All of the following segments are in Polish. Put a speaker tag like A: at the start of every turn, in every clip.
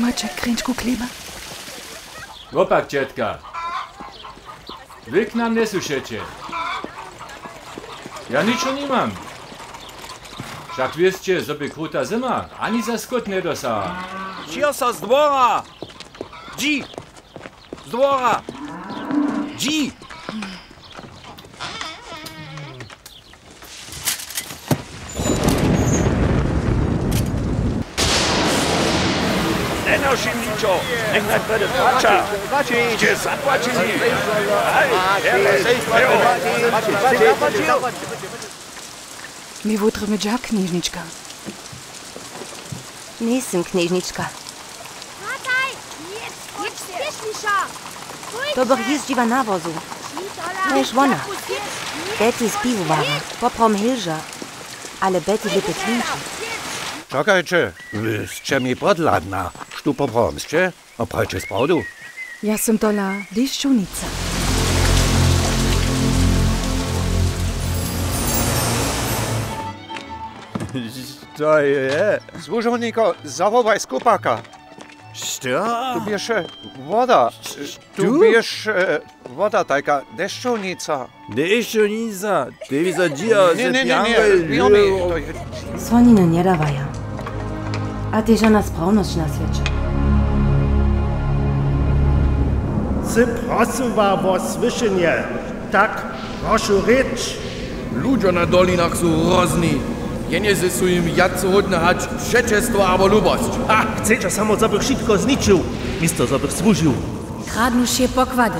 A: Macie kręczku chleba?
B: Opak, cietka. Wy k nam nie słyszycie. Ja niczo nie mam. Však wiecie, żeby kruta zima ani za skot nie dosaha.
C: Čiosa z dvora! Dži! Z dvora! Dži! Nenošim ničo! Nech najprede plača! Ste zapłačili!
A: Mi wutremy dziak, knieżniczka.
D: Nisem knieżniczka. Dobr jeździwa na wozu. Wiesz, ona. Betty z piwowara, poprom hilża, ale Betty lepie klinczy.
E: Czekajcie, wy ste mi podladna. Sztu popromscie? Oprajcie z prawdu.
A: Ja sam tola deszczunica.
C: To je.
E: Służoniko, zawołaj skupaka.
C: Što?
E: Tu bierze woda. Tu bierze woda, taka deszczunica.
C: Dešćonica, tebi za džija
E: Nie,
C: se
E: nie, nie,
C: pjangal
E: nie. To je...
D: Słoniny nie dawaja. A ty żona sprawność na świecie.
F: Sy prosuwa wo słyszenie. Tak, proszę rycz.
G: Ludzie na dolinach są rozni. Pieniędzy są im jadco hodne hać wszeczeństwo albo lubość. Ha!
F: Chcecie samo, żeby wszystko zniczył, misto, żeby służył.
H: Kradnu się pokłady.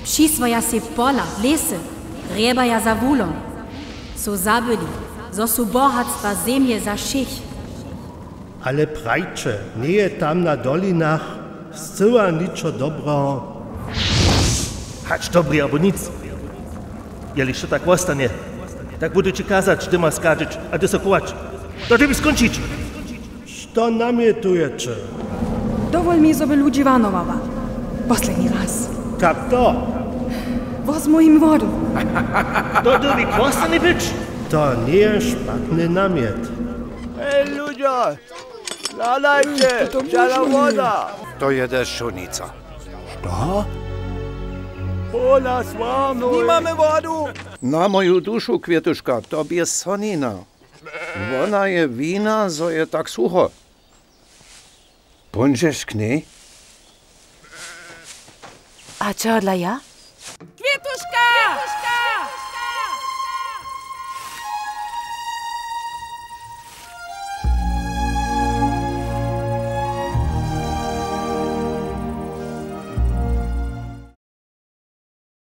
H: Przyswoja się pola, lesy, rebaja za wulą. So zabyli, zo su bohatstwa ziemie za szich.
F: Ale prajcze, nie je tam na dolinach zcyła niczo dobro. Hać dobry albo nic. Jeli się tak ostanie, tak budu ci kazać, ty ma skarżyć, a ty sokołać. To ty by skończyć. Co namietujecie?
A: Dowol mi, żeby ludzi wanowała. Posledni raz.
F: Jak to?
A: Wo z moim wodu?
F: To ty by kostany być? To nie jest szpatny namiet.
C: Hej, ludzie! Nalajcie! Żala woda!
E: To je deszczunica.
C: Što? Pola sławno! Nie mamy wodu!
E: Na moju duszu, Kwiatuszka, to jest sonina. Ona je wina, zo je tak sucho. Bądźesz k niej?
D: A co dla ja?
H: Kwiatuszka!